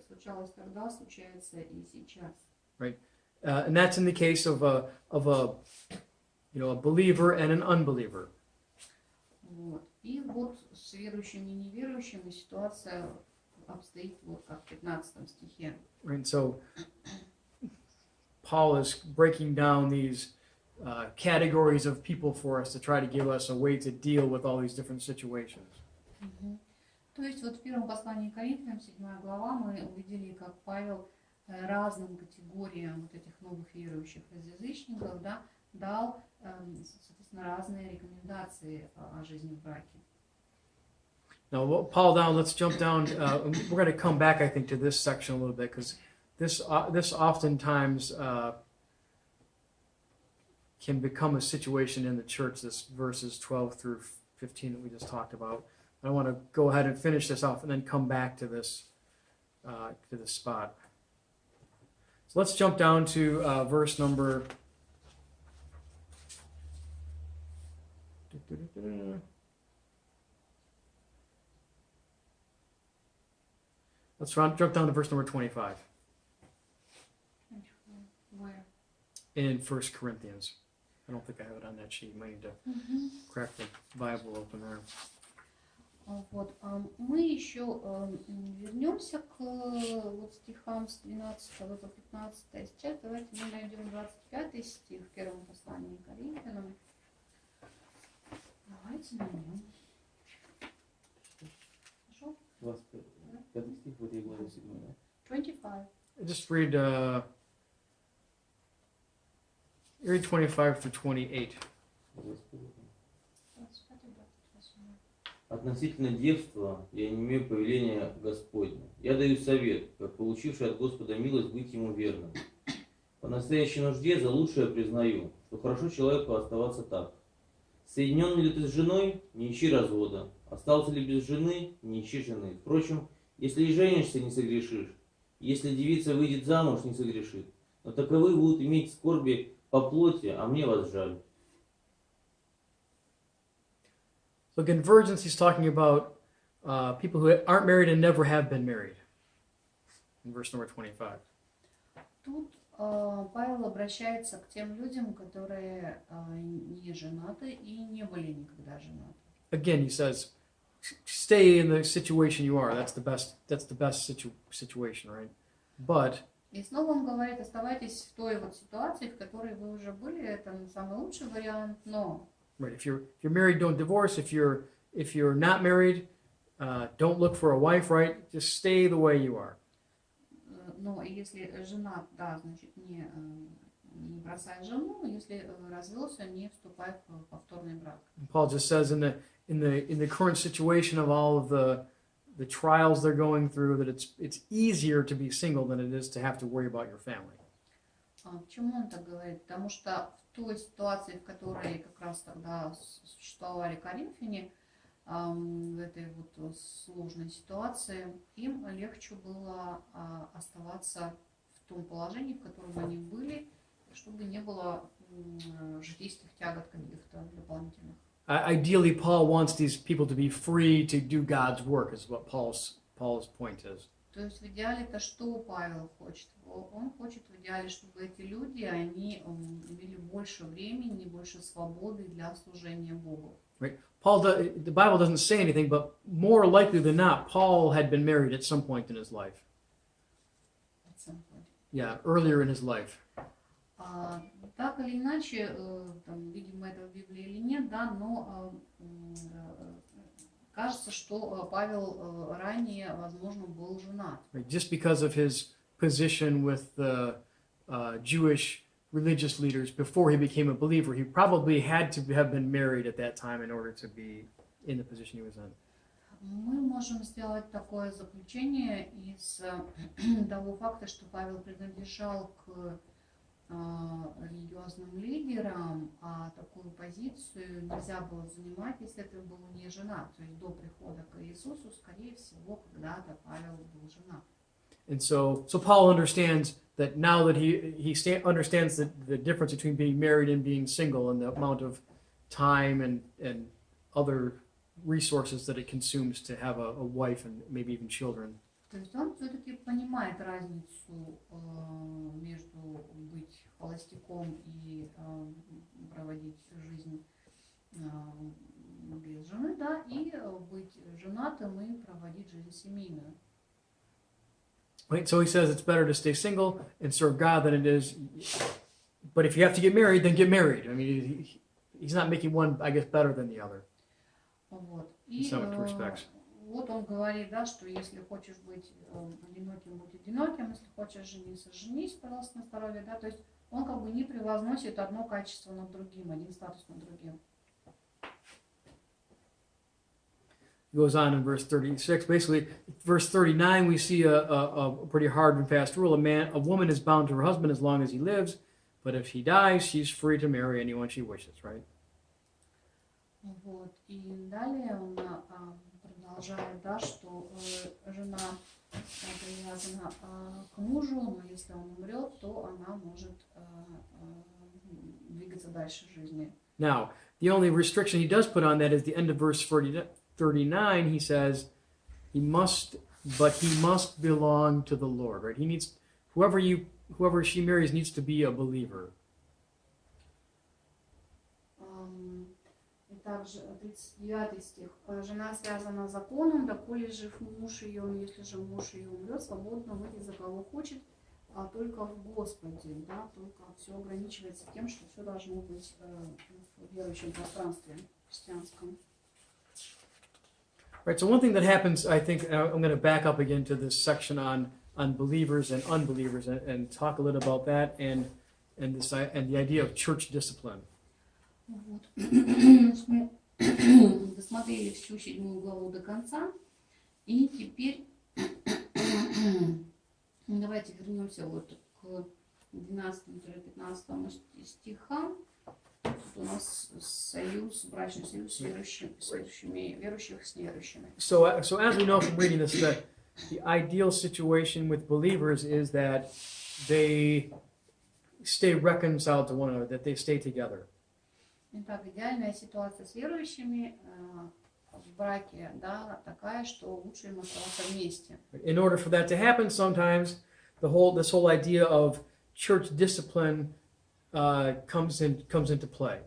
Speaker 2: тогда, случается и сейчас.
Speaker 1: Right, and that's in the case of a believer and an unbeliever.
Speaker 2: Вот. И вот с верующими и неверующими ситуация обстоит вот как в 15 стихе.
Speaker 1: Right, so Paul is breaking down these categories of people for us to try to give us a way to deal with all these different situations.
Speaker 2: То есть вот в первом послании к Коринфянам, 7 глава, мы увидели, как Павел разным категориям вот этих новых верующих из язычников, да, дал, соответственно, разные рекомендации о жизни в браке.
Speaker 1: Now, Paul down, let's jump down. We're going to come back, I think, to this section a little bit, because this oftentimes can become a situation in the church, this verses 12 through 15 that we just talked about. I want to go ahead and finish this off and then come back to this spot. So let's jump down to verse number... Let's jump down to verse number 25
Speaker 2: Where?
Speaker 1: in 1 Corinthians. I don't think I have it on that sheet. You might need to crack the Bible open there.
Speaker 2: Вот, мы еще вернемся к вот стихам с 12 по 15 сейчас. Давайте мы найдем 25 стих в первом послании к Коринфянам. Давайте найдем. Хорошо?
Speaker 3: 25 стих в этой главе 7.
Speaker 2: 25.
Speaker 1: Just read 25 through 28.
Speaker 2: 25 и 28.
Speaker 3: Относительно девства я не имею повеления Господня. Я даю совет, как получивший от Господа милость быть ему верным. По настоящей нужде за лучшее признаю, что хорошо человеку оставаться так. Соединен ли ты с женой, не ищи развода. Остался ли без жены, не ищи жены. Впрочем, если и женишься, не согрешишь. Если девица выйдет замуж, не согрешит. Но таковы будут иметь скорби по плоти, а мне вас жаль.
Speaker 1: So again, virgins, he's talking about people who aren't married and never have been married. In verse number 25.
Speaker 2: Тут Павел обращается к тем людям, которые не женаты и не были никогда женаты.
Speaker 1: Again, he says, stay in the situation you are. That's the best situation, right? But
Speaker 2: И снова он говорит, оставайтесь в той вот ситуации, в которой вы уже были, это самый лучший вариант, но
Speaker 1: right, if you're married, don't divorce. If you're not married, don't look for a wife, right? Just stay the way you are.
Speaker 2: но если женат, да, значит не бросай жену, если развелся, не вступай в повторный брак.
Speaker 1: And Paul just says in the current situation of all of the trials they're going through that it's easier to be single than it is to have to worry about your family.
Speaker 2: Почему он так говорит? Потому что в той ситуации, в которой как раз тогда существовали коринфяне, в этой вот сложной ситуации, им легче было оставаться в том положении, в котором они были, чтобы не было житейских тягот каких-то дополнительных.
Speaker 1: Ideally, Paul wants these people to be free to do God's work, is what Paul's point is.
Speaker 2: То есть в идеале-то что Павел хочет? Он хочет в идеале, чтобы эти люди, они имели больше времени, больше свободы для служения Богу.
Speaker 1: Right? The Bible doesn't say anything, but more likely than not, Paul had been married at some point in his life.
Speaker 2: At some point.
Speaker 1: Yeah, earlier in his life.
Speaker 2: Так или иначе, там, видимо, это в Библии или нет, да, но кажется, что Павел ранее, возможно, был женат.
Speaker 1: Right? Just because of his position with the Jewish religious leaders before he became a believer, he probably had to have been married at that time in order to be in the position he was in.
Speaker 2: Мы можем сделать такое заключение из того факта, что Павел принадлежал к религиозным лидерам, а такую позицию нельзя было занимать, если ты был не женат. То есть до прихода к Иисусу, скорее всего, когда-то Павел был женат.
Speaker 1: And so Paul understands that now that he understands the difference between being married and being single and the amount of time and other resources that it consumes to have a wife and maybe even children.
Speaker 2: То есть он все-таки понимает разницу между быть холостяком и проводить жизнь без жены, да, и быть женатым и проводить жизнь семейную.
Speaker 1: Right? So he says it's better to stay single and serve God than it is. But if you have to get married, then get married. I mean, he's not making one, I guess, better than the other.
Speaker 2: Вот.
Speaker 1: In
Speaker 2: И
Speaker 1: some respects.
Speaker 2: вот он говорит, да, что если хочешь быть одиноким, будь одиноким, если хочешь жениться, женись, пожалуйста, на здоровье, да, то есть он как бы не превозносит одно качество над другим, один статус над другим.
Speaker 1: He goes on in verse 36. Basically, verse 39, we see a pretty hard and fast rule. A woman is bound to her husband as long as he lives, but if he dies, she's free to marry anyone she wishes, right?
Speaker 2: Вот. И далее он продолжает, да, что жена привязана к мужу, но если он умрет, то она может двигаться дальше в жизни.
Speaker 1: Now, the only restriction he does put on that is the end of verse 39. He says, he must belong to the Lord, right? He needs, whoever she marries needs to be a believer.
Speaker 2: Также 39 стих. Жена связана законом, доколе жив муж ее, но если же муж ее умрет, свободно выйти за кого хочет, а только в Господе, да, только все ограничивается тем, что все должно быть в верующем пространстве христианском.
Speaker 1: Right, so one thing that happens, I think, I'm going to back up again to this section on believers and unbelievers and talk a little about that and the idea of church discipline.
Speaker 2: Вот. Мы досмотрели всю 7 главу до конца, и теперь давайте вернемся вот к 12-15 стихам. Тут у нас союз, брачный союз с верующих с неверующими.
Speaker 1: So as we know from reading this, the ideal situation with believers is that they stay reconciled to one another, that they stay together.
Speaker 2: Итак, идеальная ситуация с верующими в браке, да, такая, что лучше им оставаться вместе.
Speaker 1: In order for that to happen, sometimes this whole idea of church discipline comes into play.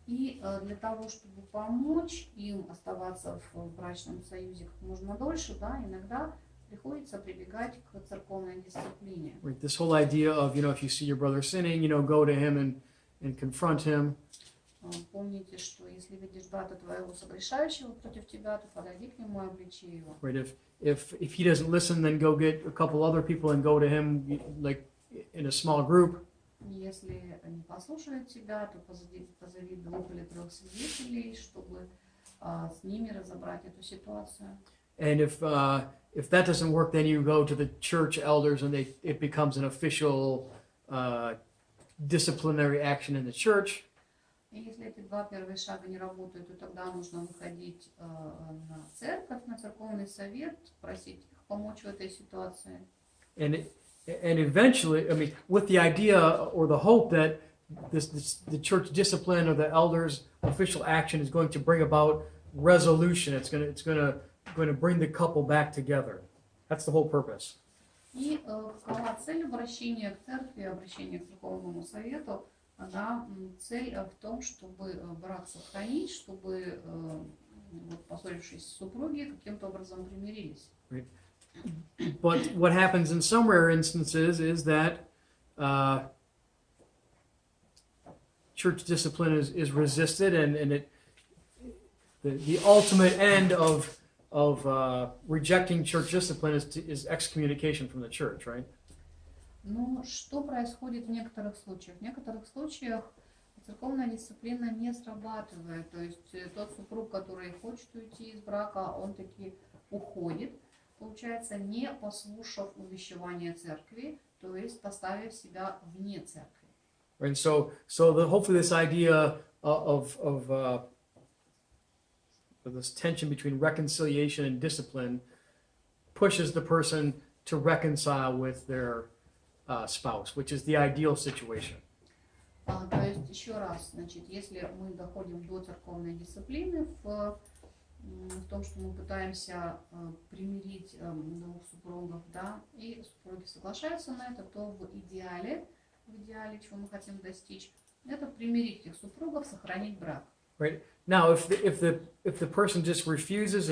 Speaker 2: И для того, чтобы помочь им оставаться в брачном союзе как можно дольше, да, иногда приходится прибегать к церковной дисциплине.
Speaker 1: Right, this whole idea of, if you see your brother sinning, go to him and confront him.
Speaker 2: Помните, что если видишь брата твоего согрешающего против тебя, то подойди к нему и обличи его.
Speaker 1: Right, if he doesn't listen, then go get a couple other people and go to him like in a small group.
Speaker 2: Если не послушают тебя, то позови 2 или 3 свидетелей, чтобы с ними разобрать эту ситуацию.
Speaker 1: And if that doesn't work, then you go to the church elders, and it becomes an official disciplinary action in the church.
Speaker 2: И если эти два первых шага не работают, то тогда нужно выходить на церковь, на церковный совет, просить их помочь в этой ситуации.
Speaker 1: And eventually, I mean, with the idea or the hope that the church discipline or the elders' official action is going to bring about resolution. It's going to bring the couple back together. That's the whole purpose.
Speaker 2: И какова цель обращения к церкви, обращения к церковному совету? Она цель в том, чтобы брак сохранить, чтобы поссорившись супруги каким-то образом примирились.
Speaker 1: Right. But what happens in some rare instances is that church discipline is resisted, and the ultimate end of rejecting church discipline is excommunication from the church, right?
Speaker 2: Но что происходит в некоторых случаях? В некоторых случаях церковная дисциплина не срабатывает. То есть тот супруг, который хочет уйти из брака, он таки уходит, получается, не послушав увещевания церкви, то есть поставив себя вне церкви.
Speaker 1: And so hopefully this idea of this tension between reconciliation and discipline pushes the person to reconcile with their spouse, which is the ideal situation.
Speaker 2: То есть, еще раз, значит, если мы доходим до церковной дисциплины в том, что мы пытаемся примирить двух супругов, да, и супруги соглашаются на это, то в идеале, чего мы хотим достичь, это примирить этих супругов, сохранить брак.
Speaker 1: Right. Now, if the person just refuses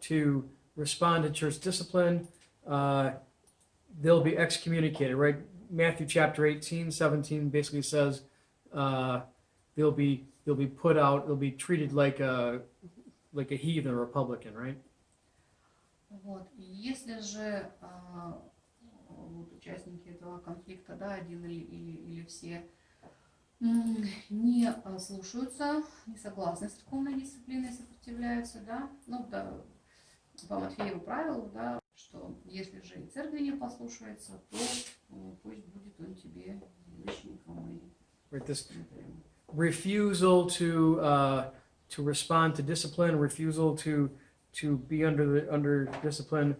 Speaker 1: to respond to church discipline, they'll be excommunicated, right? Matthew chapter 18, 17 basically says they'll be put out, they'll be treated like a heathen or a publican, right?
Speaker 2: Вот. Если же участники этого конфликта, да, один или все, не слушаются, не согласны с церковной дисциплиной, сопротивляются, да, ну да, по Матфееву правилу, да, что если же и церковь не послушается, то пусть будет он тебе язычником.
Speaker 1: Right, this refusal to respond to discipline, refusal to be under discipline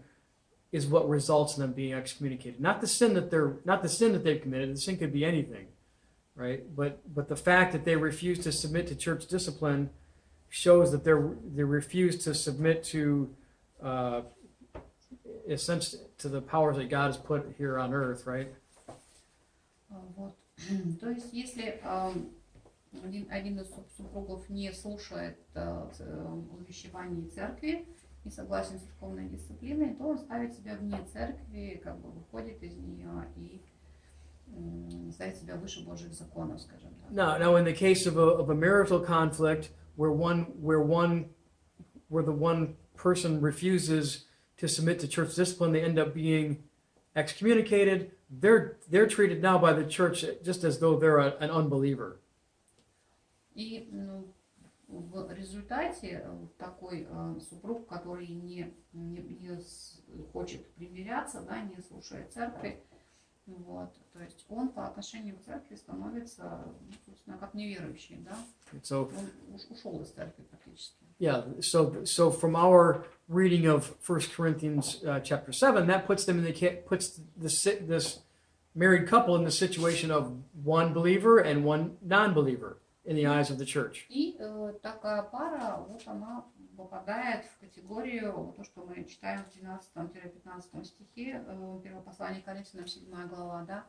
Speaker 1: is what results in them being excommunicated. Not the sin that they've committed. The sin could be anything, right? But the fact that they refuse to submit to church discipline shows that they refuse to submit to essentially to the powers that God has put here on earth, right?
Speaker 2: Вот. То есть, если один из супругов не слушает увещеваний церкви, не согласен с церковной дисциплиной, то он ставит себя вне церкви, как бы выходит из нее и ставит себя выше Божьих законов, скажем так.
Speaker 1: Now, in the case of a marital conflict where the one person refuses to submit to church discipline, they end up being excommunicated. They're treated now by the church just as though they're an unbeliever.
Speaker 2: И в результате такой супруг, который не хочет примиряться, да, не слушает церкви, вот, то есть он по отношению к церкви становится, собственно, как неверующий, да,
Speaker 1: So,
Speaker 2: он ушел из церкви практически.
Speaker 1: yeah, so from our reading of 1 Corinthians chapter 7, that puts this married couple in the situation of one believer and one non-believer in the eyes of the church.
Speaker 2: И такая пара, вот она попадает в категорию, то, что мы читаем в 12-15 стихе, первого послания к Коринфянам, 7 глава, да,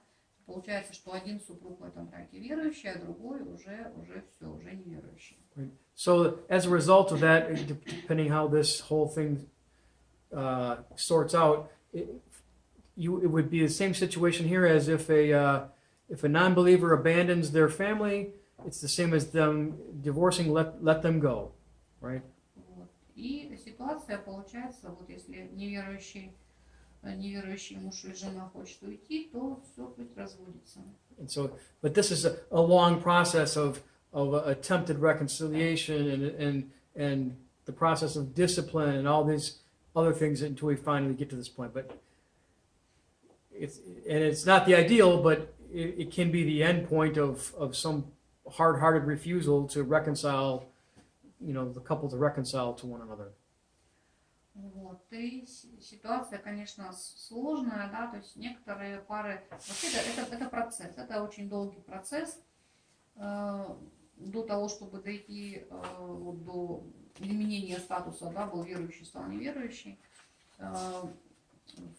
Speaker 2: получается, что один супруг в этом браке верующий, а другой уже все, уже неверующий.
Speaker 1: Right. So as a result of that, depending how this whole thing sorts out, it would be the same situation here as if a non-believer abandons their family. It's the same as them divorcing, let them go, right?
Speaker 2: Вот. И ситуация получается, вот если неверующий муж или жена хочет уйти, то все, пусть разводится.
Speaker 1: And so, but this is a long process of attempted reconciliation and the process of discipline and all these other things until we finally get to this point. But it's not the ideal, but it can be the end point of some hard-hearted refusal to reconcile, the couple to reconcile to one another.
Speaker 2: Вот. И ситуация, конечно, сложная, да, то есть некоторые пары, вообще это процесс, это очень долгий процесс, до того, чтобы дойти вот до изменения статуса, да, был верующий, стал неверующий.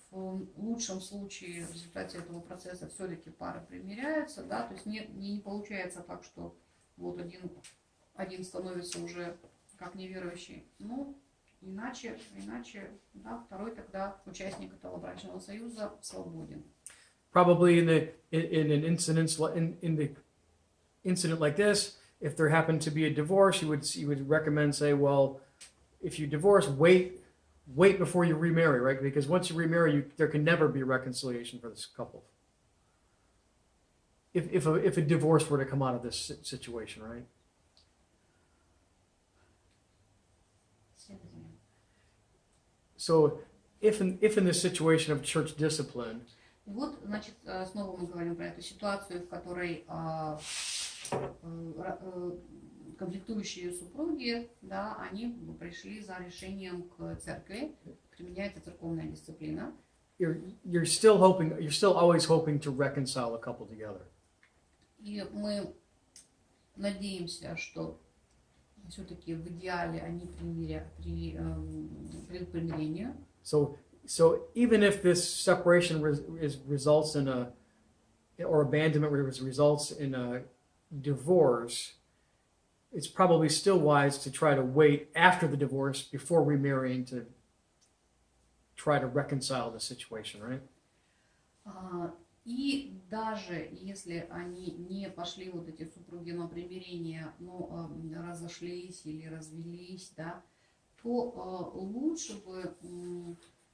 Speaker 2: В лучшем случае в результате этого процесса все-таки пары примиряются, да, то есть не получается так, что вот один становится уже как неверующий, ну, иначе, да, второй тогда участник этого брачного союза свободен.
Speaker 1: Probably in an incident like this, if there happened to be a divorce, you would recommend, say, well, if you divorce, wait before you remarry, right? Because once you remarry, there can never be reconciliation for this couple. If a divorce were to come out of this situation, right? So, if in this situation of church discipline,
Speaker 2: вот, значит, снова мы говорим про эту ситуацию, в которой конфликтующие супруги, да, они пришли за решением к церкви, применяется церковная дисциплина.
Speaker 1: You're still always hoping to reconcile a couple together.
Speaker 2: И мы надеемся, что все-таки в идеале они придут к примирению.
Speaker 1: So even if this separation results in or abandonment results in a divorce, it's probably still wise to try to wait after the divorce before remarrying to try to reconcile the situation, right?
Speaker 2: И даже если они не пошли, вот эти супруги, на примирение, но разошлись или развелись, да, то лучше бы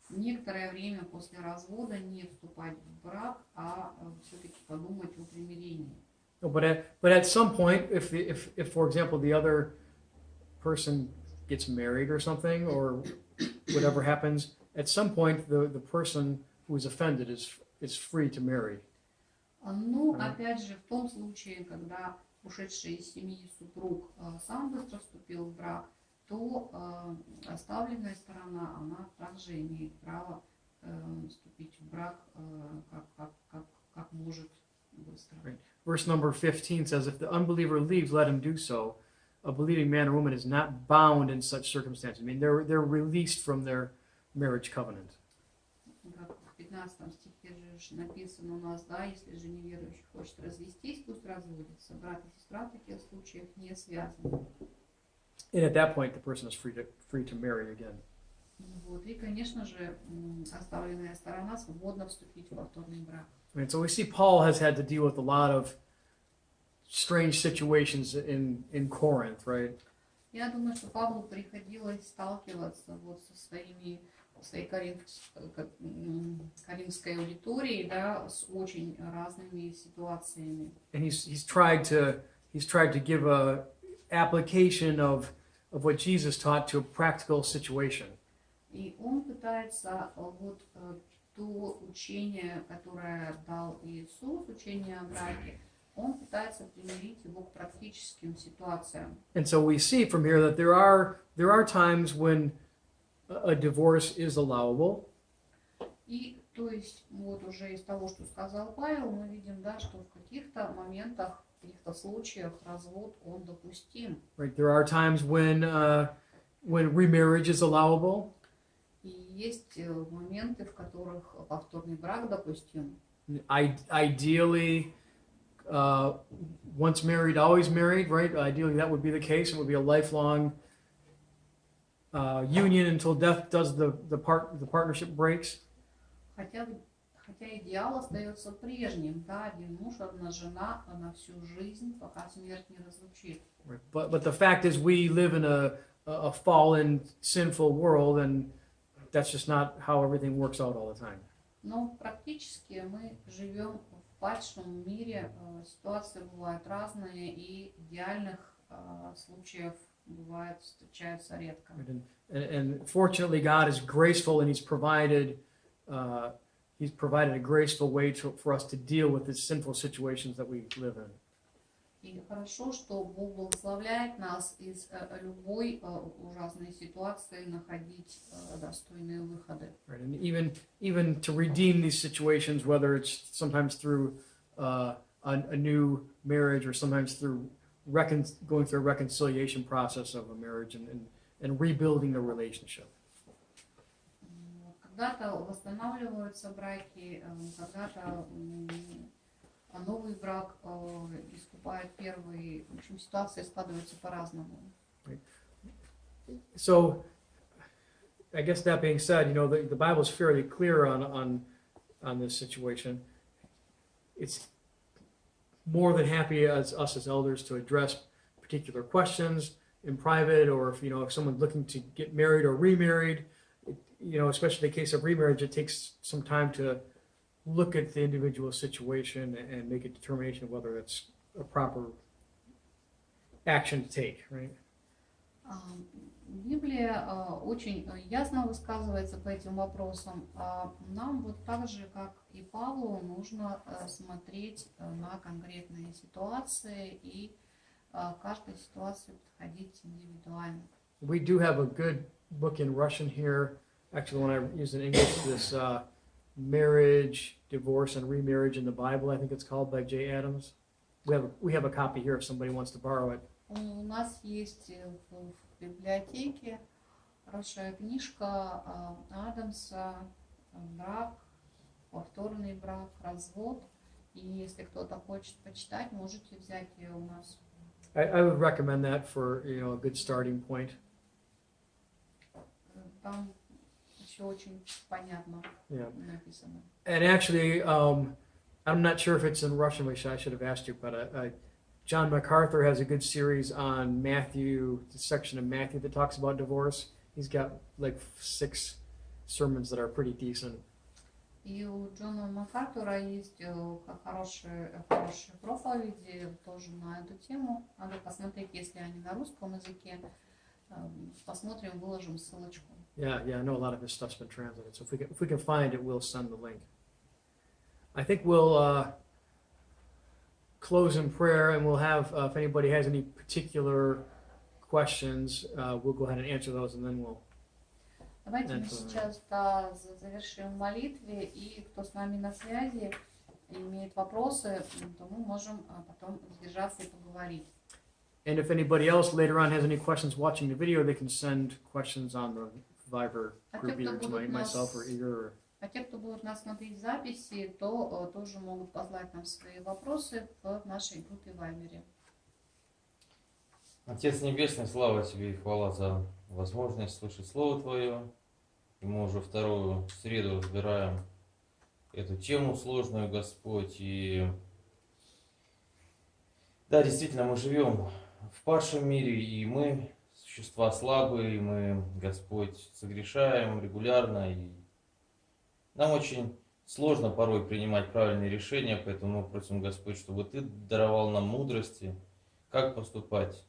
Speaker 2: некоторое время после развода не вступать в брак, а все-таки подумать о примирении.
Speaker 1: But at some point, if for example the other person gets married or something, or whatever happens, at some point the person who is offended is free to marry.
Speaker 2: Ну, опять же, в том случае, когда ушедший из семьи супруг сам быстро вступил в брак, то оставленная сторона, она также имеет право вступить в брак как может быстро.
Speaker 1: Right. Verse number 15 says, if the unbeliever leaves, let him do so. A believing man or woman is not bound in such circumstances. I mean, they're released from their marriage covenant.
Speaker 2: В 15 стихе же написано у нас, да, если же неверующий хочет развестись, пусть разводится. Брат и сестра в таких случаях не связаны.
Speaker 1: And at that point, the person is free to marry again.
Speaker 2: Вот. И, конечно же, оставленная сторона свободна вступить в повторный брак.
Speaker 1: And so we see Paul has had to deal with a lot of strange situations in Corinth, right?
Speaker 2: Я думаю, что Павлу приходилось сталкиваться вот со своей коринфской аудиторией, да, с очень разными ситуациями.
Speaker 1: And he's tried to give a application of what Jesus taught to a practical situation.
Speaker 2: И он пытается вот то учение, которое дал Иисус, учение о браке, он пытается примирить его к практическим ситуациям.
Speaker 1: And so we see from here that there are times when a divorce is allowable.
Speaker 2: И то есть вот уже из того, что сказал Павел, мы видим, да, что в каких-то моментах, в каких-то случаях развод он допустим.
Speaker 1: Right, there are times when remarriage is allowable.
Speaker 2: И есть моменты, в которых повторный брак допустим.
Speaker 1: Ideally, once married, always married, right? Ideally, that would be the case. It would be a lifelong union until death does the partnership breaks.
Speaker 2: Хотя идеал остается прежним, да, один муж, одна жена, на всю жизнь, пока смерть не разлучит.
Speaker 1: Right. But the fact is, we live in a fallen, sinful world, and that's just not how everything works out all the time.
Speaker 2: Но практически мы живем в падшем мире, ситуации бывают разные, и идеальных случаев встречаются редко.
Speaker 1: And fortunately, God is graceful, and He's He's provided a graceful way for us to deal with the sinful situations that we live in.
Speaker 2: И хорошо, что Бог благословляет нас из любой ужасной ситуации находить достойные выходы.
Speaker 1: Right? And even to redeem these situations, whether it's sometimes through a new marriage or sometimes through going through a reconciliation process of a marriage and rebuilding a relationship.
Speaker 2: Когда-то восстанавливаются браки, когда-то новый брак искупает первый. В общем, ситуация складывается по-разному.
Speaker 1: So, I guess that being said, you know, the Bible is fairly clear on this situation. It's more than happy as us as elders to address particular questions in private, or if someone's looking to get married or remarried, especially in the case of remarriage, it takes some time to look at the individual situation and make a determination of whether it's a proper action to take, right?
Speaker 2: Библия очень ясно высказывается по этим вопросам. Нам вот так же, как и Павлу, нужно смотреть на конкретные ситуации и каждой ситуации подходить индивидуально.
Speaker 1: We do have a good book in Russian here. Actually, when I use in English, this Marriage, Divorce, and Remarriage in the Bible, I think it's called, by J. Adams. We have a copy here if somebody wants to borrow it.
Speaker 2: У нас есть в библиотеке хорошая книжка Адамса «Брак», «Повторный брак», «Развод». И если кто-то хочет почитать, можете взять ее у нас.
Speaker 1: I would recommend that for a good starting point.
Speaker 2: Там все очень понятно написано.
Speaker 1: And actually, I'm not sure if it's in Russian, which I should have asked you, but John MacArthur has a good series on Matthew, the section of Matthew that talks about divorce. He's got like 6 sermons that are pretty decent.
Speaker 2: И у Джона МакАртура есть хорошие проповеди тоже на эту тему. Надо посмотреть, если они на русском языке. Посмотрим, выложим ссылочку.
Speaker 1: Yeah, I know a lot of his stuff's been translated. So if we can find it, we'll send the link. I think we'll close in prayer, and we'll have, if anybody has any particular questions, we'll go ahead and answer those, and then we'll.
Speaker 2: Давайте мы сейчас завершим в молитве, и кто с нами на связи имеет вопросы, то мы можем потом сдержаться и поговорить.
Speaker 1: And if anybody else later on has any questions watching the video, they can send questions on the Viber group, either to myself or Igor.
Speaker 2: А те, кто будут нас смотреть в записи, то тоже могут послать нам свои вопросы в нашей группе в Вайбере.
Speaker 3: Отец Небесный, слава Тебе и хвала за возможность слышать Слово Твое. И мы уже вторую среду разбираем эту тему сложную, Господь. И да, действительно, мы живем в падшем мире, и мы существа слабые, и мы, Господь, согрешаем регулярно, и нам очень сложно порой принимать правильные решения, поэтому мы просим, Господь, чтобы Ты даровал нам мудрости, как поступать,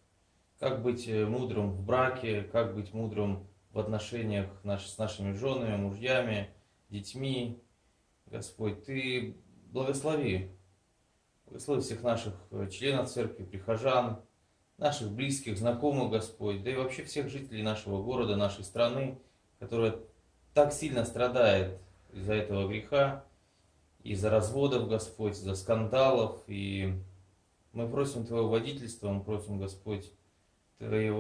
Speaker 3: как быть мудрым в браке, как быть мудрым в отношениях с нашими женами, мужьями, детьми. Господь, Ты благослови всех наших членов церкви, прихожан, наших близких, знакомых, Господь, да и вообще всех жителей нашего города, нашей страны, которая так сильно страдает из-за этого греха, из-за разводов, Господь, из-за скандалов. И мы просим Твоего водительства, мы просим, Господь, Твоей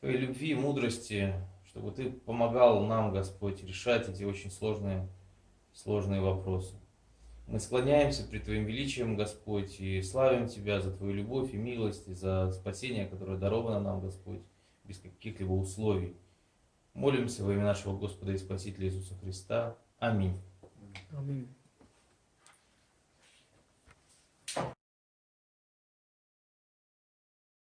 Speaker 3: любви и мудрости, чтобы Ты помогал нам, Господь, решать эти очень сложные вопросы. Мы склоняемся пред Твоим величием, Господь, и славим Тебя за Твою любовь и милость, и за спасение, которое даровано нам, Господь, без каких-либо условий. Молимся во имя нашего Господа и Спасителя Иисуса Христа. Аминь.
Speaker 1: Аминь.